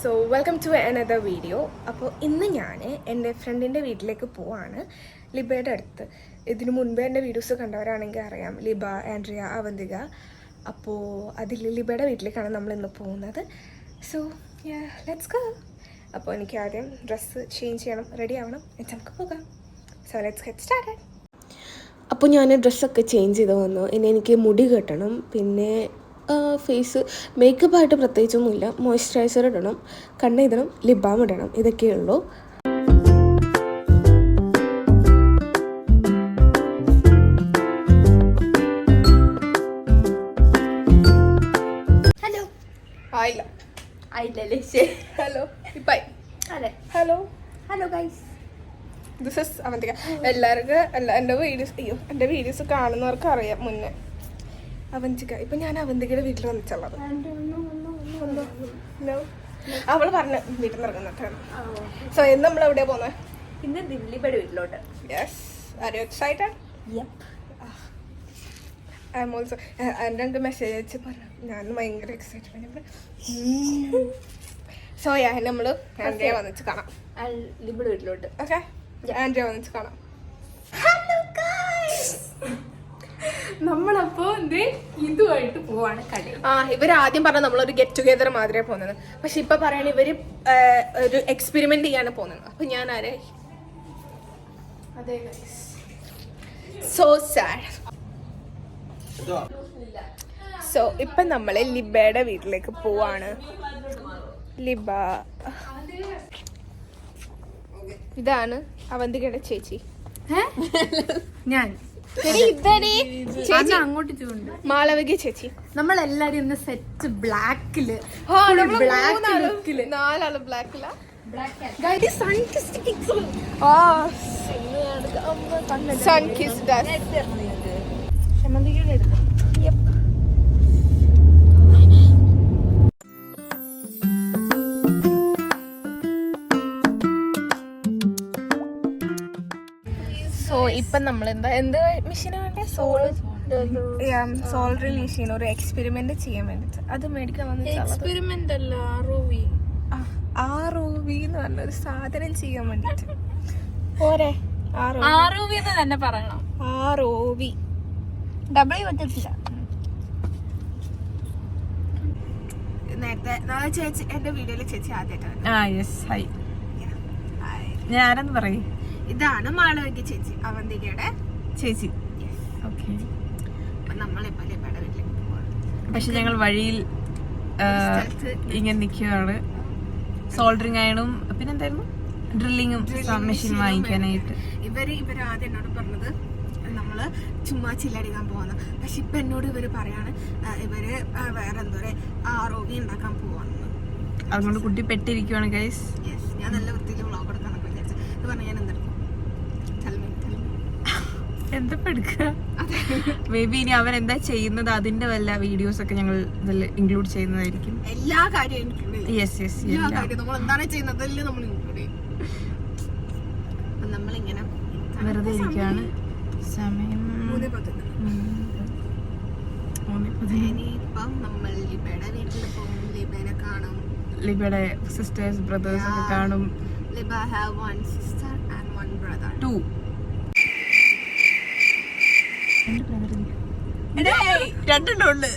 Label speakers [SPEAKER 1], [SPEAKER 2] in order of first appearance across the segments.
[SPEAKER 1] So welcome to another video. അപ്പോൾ ഇന്ന് ഞാൻ എൻ്റെ ഫ്രണ്ടിൻ്റെ വീട്ടിലേക്ക് പോവാണ്, ലിബയുടെ അടുത്ത്. ഇതിനു മുൻപേ എൻ്റെ വീഡിയോസ് കണ്ടവരാണെങ്കിൽ അറിയാം, ലിബ, ആൻഡ്രിയ, അവന്തിക. അപ്പോൾ അതിൽ ലിബയുടെ വീട്ടിലേക്കാണ് നമ്മൾ ഇന്ന് പോകുന്നത്. So let's go. അപ്പോൾ എനിക്ക് ആദ്യം ഡ്രസ്സ് ചേഞ്ച് ചെയ്യണം, റെഡി ആവണം, എന്നിട്ട് നമുക്ക് പോകാം. So let's get started. അപ്പോൾ ഞാൻ ഡ്രസ്സൊക്കെ ചേഞ്ച് ചെയ്ത് വന്നു. ഇനി എനിക്ക് മുടി കെട്ടണം, പിന്നെ ഫേസ് മേക്കപ്പായിട്ട് പ്രത്യേകിച്ചൊന്നുമില്ല. മോയ്സ്ചറൈസർ ഇടണം, കണ്ണെഴുതണം, ലിപ് ബാം ഇടണം, ഇതൊക്കെയേ ഉള്ളൂ.
[SPEAKER 2] ഹലോ
[SPEAKER 1] ആയില്ല
[SPEAKER 2] ആയില്ലല്ലേ? ശരി.
[SPEAKER 1] ഹലോ ഇപ്പായി.
[SPEAKER 2] അതെ,
[SPEAKER 1] hello
[SPEAKER 2] hello guys.
[SPEAKER 1] This is Avantika. എല്ലാവർക്കും എൻ്റെ വീഡിയോസ് കാണുന്നവർക്ക് അറിയാം മുന്നേ. അവന്തിക. ഇപ്പം ഞാൻ അവന്തികയുടെ വീട്ടിൽ വന്നിട്ടുള്ളത്. അവള് പറഞ്ഞ വീട്ടിൽ നിന്ന് ഇറങ്ങുന്നതാണ്. സോ എന്ന് നമ്മൾ എവിടെയാ പോകുന്നത്?
[SPEAKER 2] ഇന്ന് ദില്ലിബയുടെ വീട്ടിലോട്ട്.
[SPEAKER 1] Yes. Are you excited? I am also. എൻ്റെ മെസ്സേജ് അയച്ച് പറഞ്ഞു, ഞാൻ ഭയങ്കര എക്സൈറ്റഡ്. സോ നമ്മൾ ആൻഡ്രിയ വന്നിച്ച് കാണാം.
[SPEAKER 2] ദില്ലിബയുടെ വീട്ടിലോട്ട്.
[SPEAKER 1] ഓക്കെ, ആൻഡ്രിയ വന്നിച്ച് കാണാം.
[SPEAKER 2] നമ്മളപ്പോ ഇതുമായിട്ട് പോവാണ് കട.
[SPEAKER 1] ഇവരാദ്യം പറഞ്ഞ നമ്മളൊരു ഗെറ്റ് ടുഗെദർ മാതിരിയാണ് പോകുന്നത്. പക്ഷെ ഇപ്പൊ പറയണ ഇവര് ഒരു എക്സ്പെരിമെന്റ് ചെയ്യാണ് പോകുന്നത്. അപ്പൊ ഞാൻ ആരെ സോ സാഡ്. സോ ഇപ്പൊ നമ്മള് ലിബയുടെ വീട്ടിലേക്ക് പോവാണ്. ലിബ, ഇതാണ് അവന്തികയുടെ ചേച്ചി.
[SPEAKER 2] ഞാൻ അങ്ങോട്ട് ചൂണ്ട്
[SPEAKER 1] മാളവിക ചേച്ചി.
[SPEAKER 2] നമ്മളെല്ലാരും ഇന്ന് സെറ്റ് ബ്ലാക്കില്,
[SPEAKER 1] നാലാള് ബ്ലാക്കില. സോ ഇപ്പൊ നമ്മൾ എന്ത് മെഷീനാണ് സോൾഡറി മെഷീൻ, ഒരു എക്സ്പെരിമെന്റ് ചെയ്യാൻ വേണ്ടിട്ട് അത് മേടിക്കാൻ
[SPEAKER 2] എക്സ്പെരിമെന്റ് അല്ല,
[SPEAKER 1] ROV എന്ന് പറഞ്ഞൊരു സാധനം ചെയ്യാൻ വേണ്ടിട്ട്. പോരെ
[SPEAKER 2] ROV എന്ന് തന്നെ പറയണം.
[SPEAKER 1] ROV
[SPEAKER 2] ഡബിൾ പറ്റത്തില്ല.
[SPEAKER 1] നേരത്തെ ചേച്ചി എന്റെ വീഡിയോയില് ചേച്ചി ആദ്യമായിട്ടാണ്.
[SPEAKER 3] ഞാൻ ആരെന്ന് പറയും.
[SPEAKER 1] ഇതാണ് മാളവിക ചേച്ചി, അവന്തികയുടെ
[SPEAKER 3] ചേച്ചി.
[SPEAKER 1] നമ്മളിപ്പോ ലിബയുടെ വീട്ടിലേക്ക് പോവാണ്.
[SPEAKER 3] പക്ഷെ ഞങ്ങൾ വഴിയിൽ ഇങ്ങനെ നിൽക്കുകയാണ്. സോൾഡറിങ് ആയതും പിന്നെന്തായിരുന്നു ഡ്രില്ലിങ്ങും മെഷീൻ വാങ്ങിക്കാനായിട്ട്.
[SPEAKER 1] ഇവരാദ്യം എന്നോട് പറഞ്ഞത് നമ്മള് ചുമ്മാ ചില്ലടിക്കാൻ പോകുന്നു. പക്ഷെ ഇപ്പൊ എന്നോട് ഇവര് പറയാണ് ഇവര് വേറെ എന്തോ ROV ഉണ്ടാക്കാൻ പോവാന്ന്.
[SPEAKER 3] അതുകൊണ്ട് കുട്ടി പെട്ടിരിക്കുവാണ് ഗൈസ്.
[SPEAKER 1] ഞാൻ നല്ല വൃത്തിയിൽ വ്ളോഗ് എടുക്കാന്നൊക്കെ വിചാരിച്ചു. ഇത് പറഞ്ഞ ഞാൻ എന്തെടുക്കും?
[SPEAKER 3] എന്താ എടുക്കുക? മേ ബി ഇനി അവൻ എന്താ ചെയ്യുന്നത് അതിന്റെ വല്ല വീഡിയോസ് ഒക്കെ ഞങ്ങൾ ഇതിൽ ഇൻക്ലൂഡ് ചെയ്യുന്നതായിരിക്കും.
[SPEAKER 1] എല്ലാ കാര്യവും നമ്മൾ എന്താണ് ചെയ്യുന്നത് നമ്മൾ ഇൻക്ലൂഡ് ചെയ്യും. നമ്മളിങ്ങനെ
[SPEAKER 3] വെറുതെ ഇരിക്കുകയാണ്. സമയം
[SPEAKER 1] ഇനിയിപ്പം നമ്മൾ ലിബയുടെ വീട്ടിൽ പോകും, ലിബേനെ കാണും,
[SPEAKER 3] ലിബയുടെ സിസ്റ്റേഴ്സ് ബ്രദേഴ്സ് ഒക്കെ കാണും.
[SPEAKER 1] Liba have one sister and one brother.
[SPEAKER 3] 2 രണ്ടെണ്ണമുണ്ട്.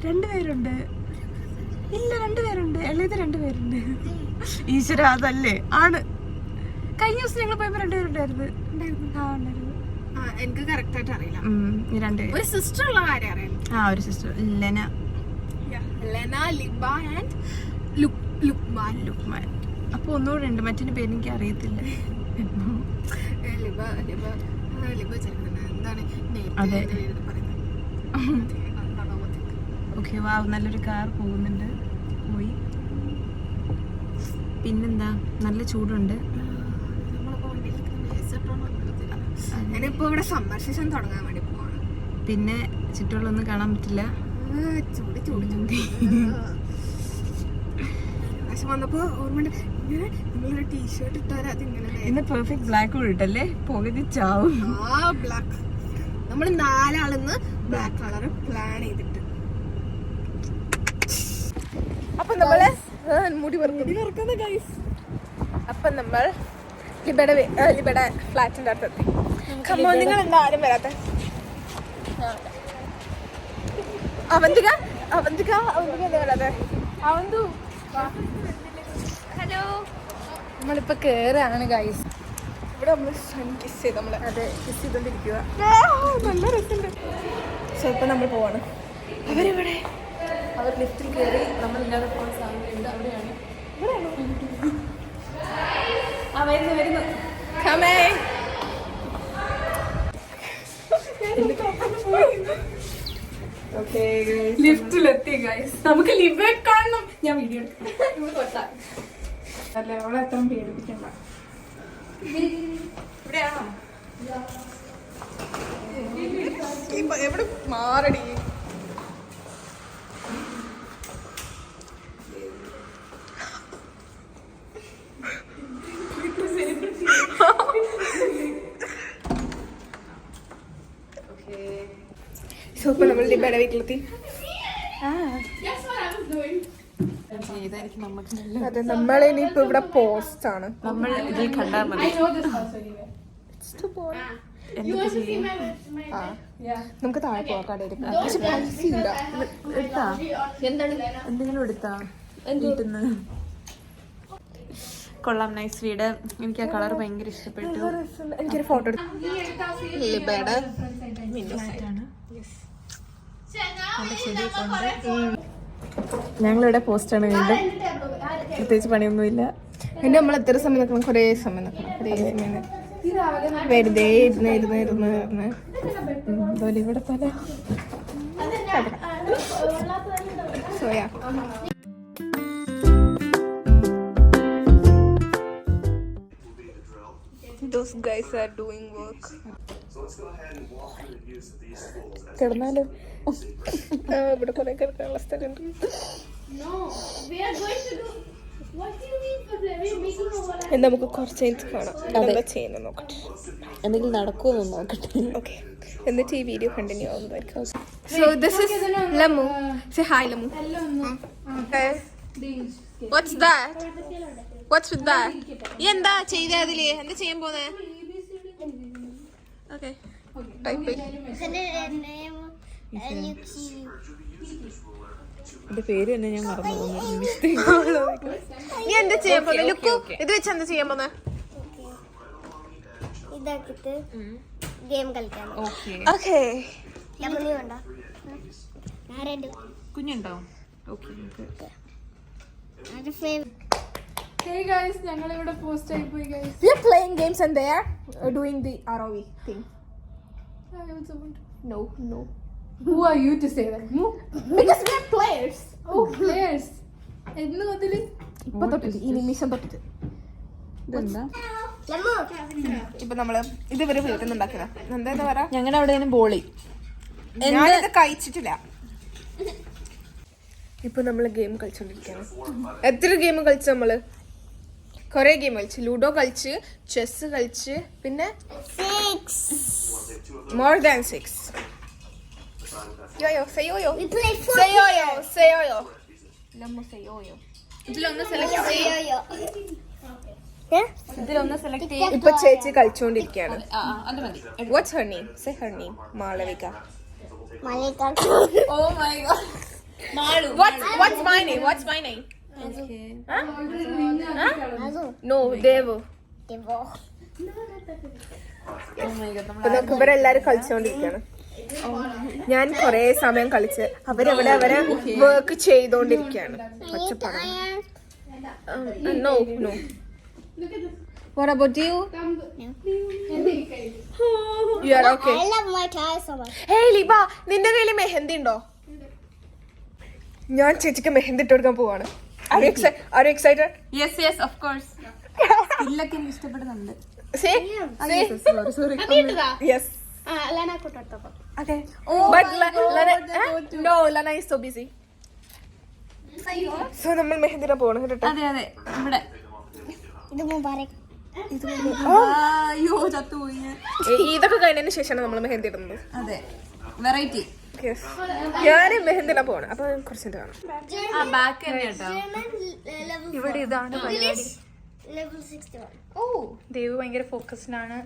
[SPEAKER 3] 2 പേരുണ്ട്. ഇല്ല 2 പേരുണ്ട്. ഇളയത് 2 പേരുണ്ട്. ഈശ്വര അതല്ലേ ആണ്. കഴിഞ്ഞ ദിവസം ഞങ്ങൾ പോയപ്പോ 2 പേരുണ്ടായിരുന്നു.
[SPEAKER 1] എനിക്ക് കറക്റ്റ് ആയിട്ട് അറിയില്ല.
[SPEAKER 3] 2 പേര്.
[SPEAKER 1] ഒരു സിസ്റ്റർ ഉള്ള കാര്യം അറിയാം.
[SPEAKER 3] ഒരു സിസ്റ്റർ ലെന,
[SPEAKER 1] ലിബ ആൻഡ് ലുക്മാൻ.
[SPEAKER 3] അപ്പൊ ഒന്നുകൂടെ ഉണ്ട്, മറ്റേ പേര് എനിക്ക് അറിയത്തില്ല. അതെ. ഓക്കെ, വാവ്, നല്ലൊരു കാർ പോകുന്നുണ്ട്. പോയി. പിന്നെന്താ, നല്ല ചൂടുണ്ട്.
[SPEAKER 1] ഞാനിപ്പോ ഇവിടെ സമ്മർ സീസൺ തുടങ്ങാൻ വേണ്ടി പോവാണ്.
[SPEAKER 3] പിന്നെ ചുറ്റുള്ളൊന്നും കാണാൻ പറ്റില്ല.
[SPEAKER 1] ചൂട് ചൂട് ചൂട്. പക്ഷെ വന്നപ്പോ ഓർമ്മ നമ്മളൊരു ടീഷർട്ട് ഇട്ടാൽ അതിങ്ങനെ
[SPEAKER 3] ഇന്ന് പെർഫെക്റ്റ് ബ്ലാക്ക് ഇട്ടല്ലേ, പകുതി ചാവും.
[SPEAKER 1] ബ്ലാക്ക് നമ്മൾ 4 ആളിന്ന് ബ്ലാക്ക് കളർ പ്ലാൻ ചെയ്തിട്ട്. അപ്പൊ നമ്മള് മുടി വറുക്കുന്ന ഗൈസ്. അപ്പം നമ്മൾ ലിബയുടെ ഫ്ലാറ്റിന്റെ അടുത്തെത്തി. നിങ്ങൾ എന്താ ആരും വരാത്ത? അവന്തിക എന്താ വരാതെ?
[SPEAKER 2] ഹലോ, നമ്മളിപ്പോ കേറാണ് ഗൈസ്.
[SPEAKER 1] ഇവിടെ നമ്മൾ കിസ് ചെയ്ത് നമ്മള്
[SPEAKER 2] അതെ, കിസ് ചെയ്തോണ്ടിരിക്കുക.
[SPEAKER 1] നല്ല രസമുണ്ട്. സോ ഇപ്പൊ നമ്മൾ പോവാണ്. അവരെവിടെ?
[SPEAKER 3] അവർ ലിഫ്റ്റിൽ കയറി നമ്മളില്ലാതെ പോകുന്ന സാധനം അവിടെയാണ്. വരുന്നു.
[SPEAKER 2] ലിഫ്റ്റിലെത്തി ഗൈസ്. നമുക്ക് ലിബെ കാണണം. ഞാൻ വീഡിയോ എടുക്കാം. അല്ലേ, അവളെ അത്ര പേടിപ്പിക്കണ്ട.
[SPEAKER 1] ഇവിടെയാണോ? എവിടെ മാറടി? സൂപ്പർ. നമ്മൾ ലിബയുടെ വീട്ടിലെത്തി. അതെ, നമ്മളിനിയിപ്പോ ഇവിടെ പോസ്റ്റ് ആണ്.
[SPEAKER 3] നമ്മൾ ഇതിൽ കണ്ടാൽ മതി.
[SPEAKER 1] നമുക്ക് താഴെ പോവാം കടയിൽ. പക്ഷെ പൈസ ഇല്ല.
[SPEAKER 3] എടുത്താ എന്തെങ്കിലും എടുത്താ വീട്ടിന്ന്? കൊള്ളാം, നൈസ് വീട്. എനിക്ക് ആ കളർ ഭയങ്കര ഇഷ്ടപ്പെട്ടു.
[SPEAKER 1] എനിക്കൊരു ഫോട്ടോ എടുത്തു. ലിബയുടെ വിൻഡോ സൈഡാണ്.
[SPEAKER 3] ഞങ്ങളിവിടെ പോസ്റ്റാണ്. വീണ്ടും പ്രത്യേകിച്ച് പണിയൊന്നുമില്ല.
[SPEAKER 1] പിന്നെ നമ്മൾ എത്ര സമയം നിൽക്കണം? കുറേ സമയം നിൽക്കണം. വെറുതെ ഇരുന്ന്
[SPEAKER 3] ഇവിടെ പല
[SPEAKER 1] soya. Those guys are doing work. കിടന്നാലും ഇവിടെ കുറെ കിടക്കാനുള്ള സ്ഥലമുണ്ട്. നമുക്ക് കുറച്ച് കഴിഞ്ഞ് കാണാം എന്താ ചെയ്യുന്നത് നോക്കട്ടെ.
[SPEAKER 3] എന്തെങ്കിലും നടക്കുമോ നോക്കട്ടെ.
[SPEAKER 1] ഓക്കെ, എന്നിട്ട് ഈ വീഡിയോ കണ്ടിന്യൂ ആവുന്നതായിരിക്കും. So this is Lamu. Say hi, Lamu. Okay. What's that? What's with that? എന്താ ചെയ്തേ? അതില് എന്താ ചെയ്യാൻ പോന്നെ? Okay. Type it.
[SPEAKER 3] എന്റെ പേര് തന്നെ ഞാൻ മറന്നു പോകുന്നു.
[SPEAKER 1] നീ എന്താ ചെയ്യാൻ പോന്നെ? ലുക്കു, ഇത് വെച്ച് എന്താ ചെയ്യാൻ പോന്നെ?
[SPEAKER 4] ഇതാക്കിട്ട് ഗെയിം കളിക്കാം.
[SPEAKER 1] Okay.
[SPEAKER 3] കുഞ്ഞുണ്ടോ?
[SPEAKER 2] Hey guys, ഞങ്ങളിവിടെ പോസ്റ്റ് ആയി പോയി guys.
[SPEAKER 1] We are playing games and they are doing the ROV thing.
[SPEAKER 2] I also want to.
[SPEAKER 1] No.
[SPEAKER 2] Who are you to say that? No.
[SPEAKER 1] Because we are players.
[SPEAKER 2] Oh, players. എന്ന് അതില്
[SPEAKER 1] ഇപ്പൊ തൊട്ടിട്ട് ഈ നിമിഷം തൊട്ടിട്ട്
[SPEAKER 3] ഇതെന്താ?
[SPEAKER 1] ഇപ്പൊ നമ്മള് ഇത് ഇവര് വീട്ടിൽ നിന്നുണ്ടാക്കിയതാ. എന്താ പറയാ?
[SPEAKER 3] ഞങ്ങളുടെ അവിടെ ബോളി.
[SPEAKER 1] ഞാനിത് കഴിച്ചിട്ടില്ല. ഇപ്പൊ നമ്മള് ഗെയിം കളിച്ചോണ്ടിരിക്കാണ്. എത്ര ഗെയിം കളിച്ചു നമ്മള്? കൊറേ ഗെയിം കളിച്ചു. ലൂഡോ കളിച്ച്, ചെസ് കളിച്ച്, പിന്നെ more than 6. Yo-yo, say yo-yo.
[SPEAKER 4] We play
[SPEAKER 1] Say yo-yo, say yo-yo. Lamu say yo-yo.
[SPEAKER 2] ഇതിലൊന്ന് സെലക്ട്
[SPEAKER 3] ഇതിലൊന്ന് സെലക്ട് ചെയ്യും.
[SPEAKER 1] ഇപ്പൊ ചേച്ചി കളിച്ചോണ്ടിരിക്കാണ്.
[SPEAKER 3] അത് മതി.
[SPEAKER 1] What's her name? Say her name. Malavika.
[SPEAKER 4] Malika.
[SPEAKER 3] Oh my god.
[SPEAKER 1] What's my name? What's my name?
[SPEAKER 4] Azu.
[SPEAKER 1] No, Devu.
[SPEAKER 4] Devo.
[SPEAKER 3] Oh my god.
[SPEAKER 1] ഇപ്പൊ നമുക്ക് ഇവരെല്ലാരും കളിച്ചോണ്ടിരിക്കാണ്. ഞാൻ കൊറേ സമയം കളിച്ച് അവരെ work ചെയ്തോണ്ടിരിക്കാണ്. No. What about you? You are okay.
[SPEAKER 4] I love my car so much.
[SPEAKER 1] Hey Liba, നിന്റെ കയ്യില് മെഹന്തി ഉണ്ടോ? ഞാൻ ചേച്ചിക്ക് മെഹന്തി ഇട്ട് കൊടുക്കാൻ പോവാണ്. Are you excited?
[SPEAKER 3] Yes, of course. ഇല്ലൊക്കെ എനിക്ക് ഇഷ്ടപ്പെടുന്നുണ്ട്.
[SPEAKER 1] Say.
[SPEAKER 3] Sorry.
[SPEAKER 1] Yes.
[SPEAKER 4] Lana kotatto.
[SPEAKER 1] Okay. But Lana is so busy. So നമ്മൾ മെഹന്തിനെ പോകണം കേട്ടോ.
[SPEAKER 3] അതെ ഇവിടെ.
[SPEAKER 4] ഇത് മുബാരക്.
[SPEAKER 3] അയ്യോ ചത്തുപോയി ഞാൻ.
[SPEAKER 1] ഇതൊക്കെ കഴിഞ്ഞതിന് ശേഷമാണ് നമ്മൾ മെഹന്തി ഇടുന്നത്.
[SPEAKER 3] അതെ, വെറൈറ്റി.
[SPEAKER 1] ഞാൻ മെഹന്തി ഇടാൻ പോവാണ്. അപ്പൊ കുറച്ചിട്ട് കാണാം.
[SPEAKER 3] ബാക്ക് തന്നെ കേട്ടോ.
[SPEAKER 2] ഇവിടെ ഇതാണ് പരിപാടി.
[SPEAKER 4] level 61.
[SPEAKER 2] ഓ ദേവ് ഭയങ്കര ഫോക്കസ്ഡ് ആണ്.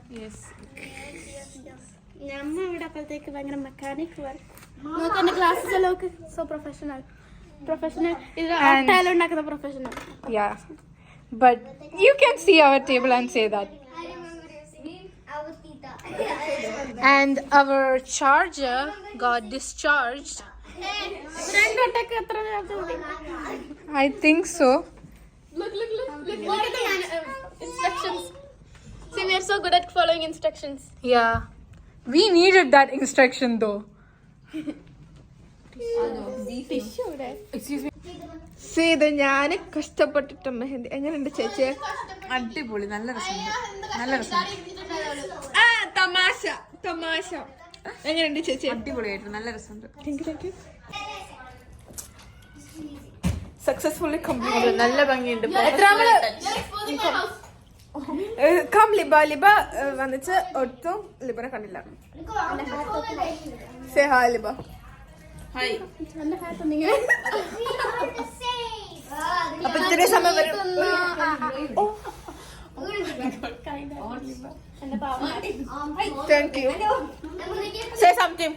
[SPEAKER 4] നമ്മ ഇവിടെ അപ്പോഴത്തേക്ക് ഭയങ്കര മെക്കാനിക് വർക്ക് നോക്ക്. എന്റെ ക്ലാസ്സസ് നോക്ക്. സോ പ്രൊഫഷണൽ ഇത് അട്ടാലും ഉണ്ടാക്കുന്ന professional.
[SPEAKER 2] Yeah, but you can see our table and say that. And our charger got discharged. I think so.
[SPEAKER 4] Look at the instructions. See, we are so good at following instructions.
[SPEAKER 2] Yeah, we needed that instruction though.
[SPEAKER 1] ഇത് ഞാൻ കഷ്ടപ്പെട്ടിട്ട് മെഹന്തി. എങ്ങനെയുണ്ട് ചേച്ചി?
[SPEAKER 3] അടിപൊളി, നല്ല രസമുണ്ട്, നല്ല രസമുണ്ട്.
[SPEAKER 1] തമാശ എങ്ങനെയുണ്ട് ചേച്ചി?
[SPEAKER 3] അടിപൊളിയായിട്ട് നല്ല രസമുണ്ട്.
[SPEAKER 1] Successfully complete.
[SPEAKER 2] നല്ല ഭംഗിയുണ്ട്.
[SPEAKER 1] കം ലിബ വന്നിച്ച് ഒട്ടും ലിബനെ കണ്ടില്ല. Say hi Liba.
[SPEAKER 3] ഹായ്.
[SPEAKER 1] അപ്പൊ ഇത്രയും സമയം വരും. Thank you. Say something.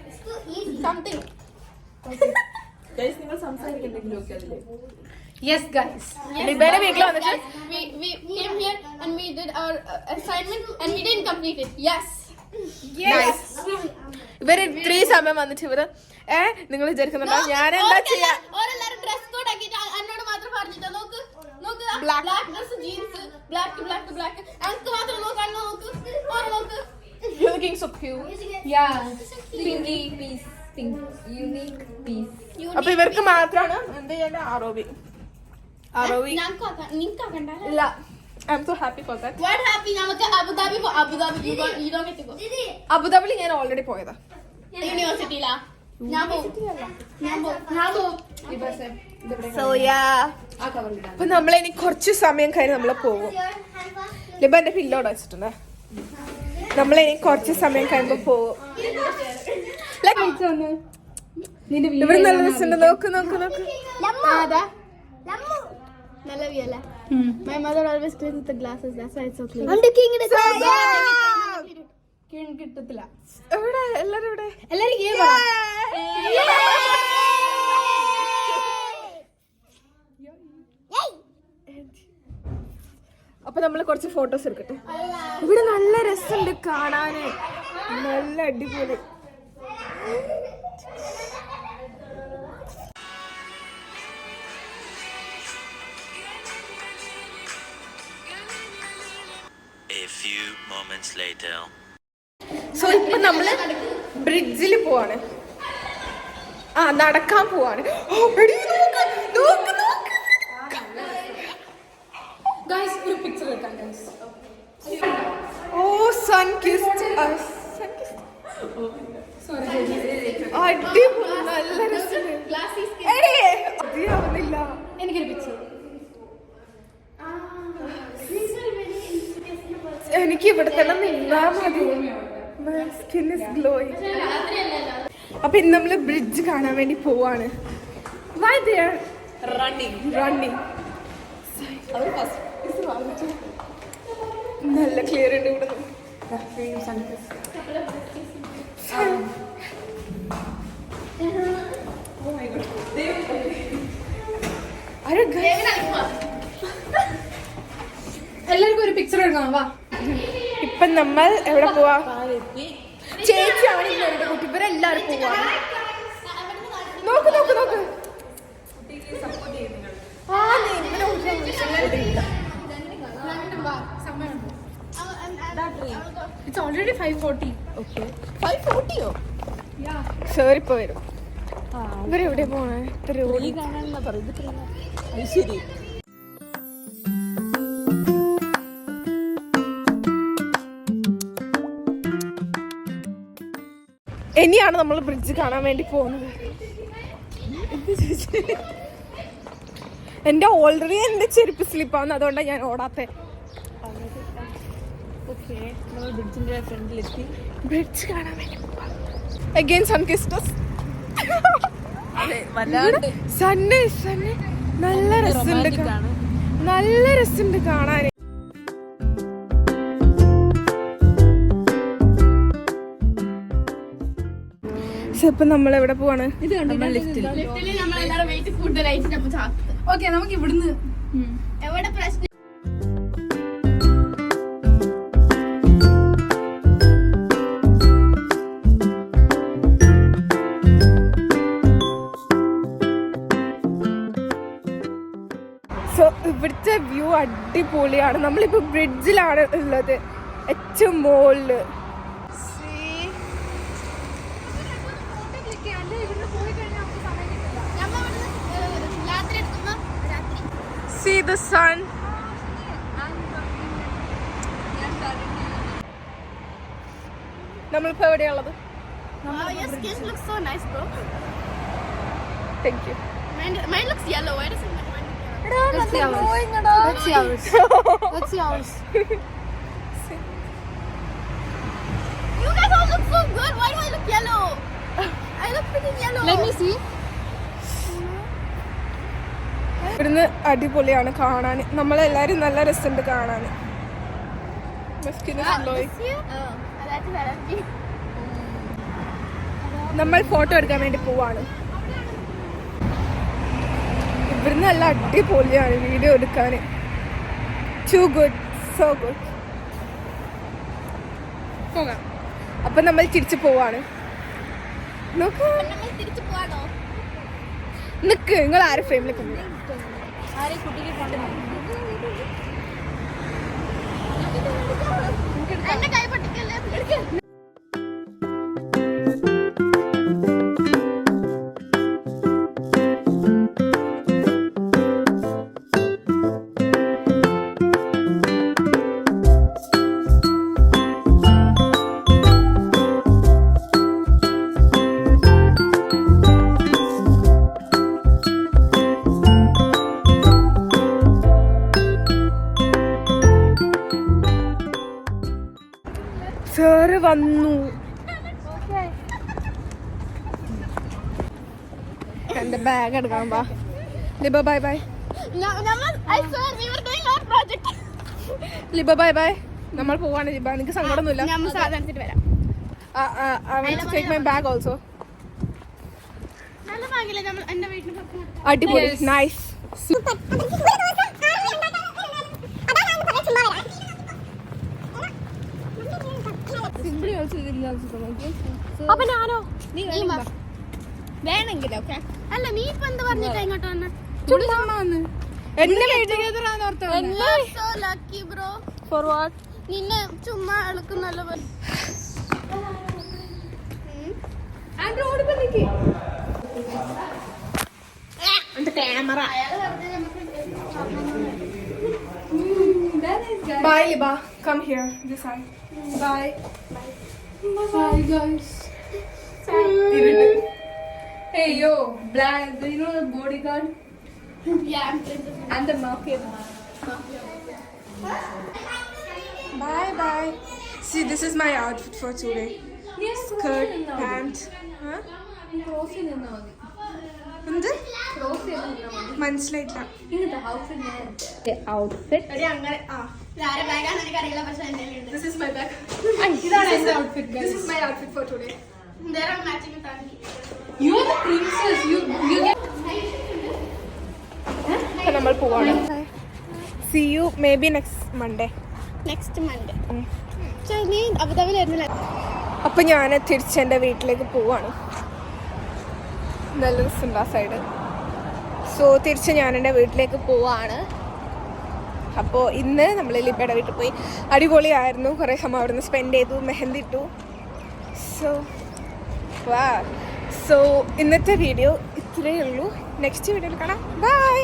[SPEAKER 2] Yes guys,
[SPEAKER 1] ലിബയുടെ വീട്ടിൽ വന്നിട്ട്
[SPEAKER 4] We came here and we did our assignment and we didn't complete it. Yes.
[SPEAKER 1] ഇവര് ഇത്രയും സമയം വന്നിട്ട് ഇവര് നിങ്ങൾ വിചാരിക്കുന്നുണ്ടോ ഞാൻ എന്താ ചെയ്യാ?
[SPEAKER 4] ഓരെല്ലാരും ഡ്രസ് കോഡ് ആക്കിയിട്ട് എന്നോട് മാത്രം പറഞ്ഞിട്ട് നോക്ക്
[SPEAKER 1] Black.
[SPEAKER 4] Black dress jeans black എനിക്ക് മാത്രം നോക്കാൻ നോക്ക്.
[SPEAKER 1] You're looking so cute.
[SPEAKER 2] yeah, pinky piece, unique piece.
[SPEAKER 1] അപ്പൊ ഇവർക്ക് മാത്രമാണ് എന്ത് ചെയ്യേണ്ട? ആറോവി
[SPEAKER 4] നിങ്ങൾക്കാക്കണ്ട.
[SPEAKER 1] ഇല്ല. I M so happy for that.
[SPEAKER 4] What happy? നമുക്ക് Abu Dhabi you don't get to go.
[SPEAKER 1] അബുദാബിയിൽ ഞാൻ ഓൾറെഡി പോയതാ.
[SPEAKER 4] യൂണിവേഴ്സിറ്റിയിലാ? ഞാൻ പോവും.
[SPEAKER 1] So yeah. അപ്പൊ നമ്മളിനി കുറച്ച് സമയം കഴിഞ്ഞ് നമ്മള് പോകും. ലിബ എന്റെ പില്ലോട് വെച്ചിട്ടുണ്ട്. നമ്മളിനി കുറച്ച് സമയം കഴിയുമ്പോ പോകും. ഇവിടെ നല്ല രസമുണ്ട്. നോക്ക്.
[SPEAKER 4] നല്ല വ്യൂ അല്ലേ? My mother always cleans the glasses. That's why it's so clean.
[SPEAKER 2] കിട്ടത്തില്ല.
[SPEAKER 1] എവിടെ എല്ലാരും ഇവിടെ? അപ്പൊ നമ്മള് കുറച്ച് ഫോട്ടോസ് എടുക്കട്ടെ. ഇവിടെ നല്ല രസമുണ്ട് കാണാന്. നല്ല അടിപൊളി.
[SPEAKER 5] A few moments later.
[SPEAKER 1] So ഇപ്പൊ നമ്മള് ബ്രിഡ്ജിൽ പോവാണ്. നടക്കാൻ പോവാണ്.
[SPEAKER 2] Guys, ഒരു picture എടുക്കാം guys.
[SPEAKER 1] ഓ സൺ കിസ്ഡ് us. അടിപൊളി. നല്ല രസമുണ്ട്. മതിയാവുന്നില്ല.
[SPEAKER 2] എനിക്കൊരു picture.
[SPEAKER 1] എനിക്ക് ഇവിടെ തന്നെ നിന്നാ മതി. My skin is glowing. അപ്പൊ ഇന്ന് നമ്മള് ബ്രിഡ്ജ് കാണാൻ വേണ്ടി പോവാണ്. Why they are running? നല്ല ക്ലിയർ ഉണ്ട് ഇവിടെ.
[SPEAKER 2] എല്ലാവർക്കും ഒരു പിക്ചർ എടുക്കണം. വാ.
[SPEAKER 1] ഇപ്പൊ നമ്മൾ എവിടെ പോവാ? ചേച്ചിയാണ് ഇന്നലെ കുട്ടി. ഇവരെല്ലാരും പോവാ. നോക്ക്.
[SPEAKER 2] It's already 5:40.
[SPEAKER 1] Okay. 5:40യോ? സർ ഇപ്പൊ വരും. ഇവരെവിടെ പോണേ? ശരി. ഇനിയാണ് നമ്മൾ ബ്രിഡ്ജ് കാണാൻ വേണ്ടി പോകുന്നത്. എന്റെ ഓൾറെഡി എന്റെ ചെരുപ്പ് സ്ലിപ്പാവുന്ന, അതുകൊണ്ടാണ് ഞാൻ ഓടാത്തെ.
[SPEAKER 3] നമ്മൾ ബ്രിഡ്ജിന്റെ ഫ്രണ്ടിലെത്തി.
[SPEAKER 1] ബ്രിഡ്ജ് കാണാൻ വേണ്ടി പോവാം. Again sun kissed us.
[SPEAKER 3] അതെ, വല്ലാണ്ട്
[SPEAKER 1] സണ്ണ് നല്ല രസമുണ്ട്, നല്ല രസമുണ്ട് കാണാൻ. ഇപ്പൊ നമ്മൾ എവിടെ പോവാണ്?
[SPEAKER 3] ഇത് കണ്ടോ ലിഫ്റ്റിൽ.
[SPEAKER 4] നമ്മളെല്ലാരും വെയിറ്റ് കൂടുതലായിട്ട് നമ്മൾ ചാത്തത്.
[SPEAKER 2] ഓക്കെ, നമുക്ക് ഇവിടുന്ന്
[SPEAKER 4] എവിടെ പ്രശ്നം?
[SPEAKER 1] സോ ഇവിടുത്തെ വ്യൂ അടിപൊളിയാണ്. നമ്മളിപ്പോ ബ്രിഡ്ജിലാണ് ഉള്ളത്, ഏറ്റവും മുകളില്. See the sun. നമ്മളിപ്പോ എവിടെയുള്ളത്?
[SPEAKER 4] Your skin looks so nice, bro.
[SPEAKER 1] Thank you.
[SPEAKER 4] Mine looks yellow. Why does mine look yellow?
[SPEAKER 3] That's yours. That's yours.
[SPEAKER 4] You guys all look so good. Why do I look yellow? I look freaking yellow.
[SPEAKER 3] Let me see.
[SPEAKER 1] ഇവിടുന്ന് അടിപൊളിയാണ് കാണാൻ. നമ്മളെല്ലാരും നല്ല രസമുണ്ട് കാണാൻ. നമ്മൾ photo എടുക്കാൻ വേണ്ടി പോവാണ്. ഇവിടുന്ന് നല്ല അടിപൊളിയാണ് വീഡിയോ എടുക്കാൻ. Too good, so good. പോകാം. അപ്പൊ നമ്മൾ തിരിച്ചു പോവാണ്. നോക്കൂ, നിക്ക്, നിങ്ങൾ ആരും ഫ്രെയിമിലേക്ക് പോയി.
[SPEAKER 4] എന്റെ കൈ പൊട്ടിക്കല്ലേ.
[SPEAKER 1] സാറ് വന്നു. എന്റെ ബാഗ് എടുക്കാൻ വാ. Liba bye bye.
[SPEAKER 4] I swear we were doing our project.
[SPEAKER 1] Liba bye bye. നമ്മൾ പോവാണ് ലിബ. എനിക്ക് സങ്കടമൊന്നുമില്ല.
[SPEAKER 4] നമ്മൾ സാധാരണ വരാം.
[SPEAKER 1] I want to take my bag also.
[SPEAKER 4] നല്ല ബാഗില്ലേ നമ്മൾ എന്റെ വീട്ടിൽ പത്ത്.
[SPEAKER 1] അടിപൊളി, നൈസ്.
[SPEAKER 4] അപ്പൊ ഞാനോ? വേണമെങ്കിലോ? ഓക്കെ. അല്ല, നീ ഇപ്പൊ എന്ത് പറഞ്ഞിട്ടാ ഇങ്ങോട്ട് വന്ന്?
[SPEAKER 1] എന്നെ
[SPEAKER 4] So lucky, bro.
[SPEAKER 1] For what?
[SPEAKER 4] നിന്നെ ചുമ്മാ എളുക്കുന്നല്ലോ പോലെ. Camera.
[SPEAKER 1] Bye Liba, come here this side. Bye.
[SPEAKER 3] Bye guys. Hey yo, black. Do you know the bodyguard
[SPEAKER 4] Yeah,
[SPEAKER 3] and the mafia?
[SPEAKER 1] Bye bye. See, this is my outfit for today. Skirt, pant. Huh?
[SPEAKER 3] Cross in the
[SPEAKER 1] എന്ത്?
[SPEAKER 3] cross in the
[SPEAKER 1] മനസ്സിലായിട്ടില്ല.
[SPEAKER 3] ഇങ്ങനത്തെ outfit.
[SPEAKER 1] എടി അങ്ങനെ
[SPEAKER 4] ആരെ ബാഗാണെന്ന് എനിക്കറിയില്ല, പക്ഷെ എൻ്റെ കയ്യിലുണ്ട്.
[SPEAKER 1] This is my bag.
[SPEAKER 3] ഇതാണ് എന്റെ outfit guys.
[SPEAKER 1] This is my outfit for today.
[SPEAKER 4] There are matching tangi.
[SPEAKER 3] You are the princess. You get.
[SPEAKER 1] അപ്പോൾ നമ്മൾ പോവാണ്. See you maybe next Monday.
[SPEAKER 4] Next Monday. നീ അബുദാബിയിലായിരുന്നില്ല?
[SPEAKER 1] അപ്പോൾ ഞാൻ തിരിച്ചെൻ്റെ വീട്ടിലേക്ക് പോവാണ്. നല്ല രസമുണ്ട് ആ സൈഡ്. സോ തിരിച്ച് ഞാൻ എൻ്റെ വീട്ടിലേക്ക് പോവാണ്. അപ്പോൾ ഇന്ന് നമ്മൾ ലിബയുടെ വീട്ടിൽ പോയി. അടിപൊളിയായിരുന്നു. കുറേ സമയം അവിടെ നിന്ന് സ്പെൻഡ് ചെയ്തു, മെഹന്തി ഇട്ടു. സോ ഇന്നത്തെ വീഡിയോ ഇത്രയേ ഉള്ളൂ. നെക്സ്റ്റ് വീഡിയോയിൽ കാണാം. ബൈ.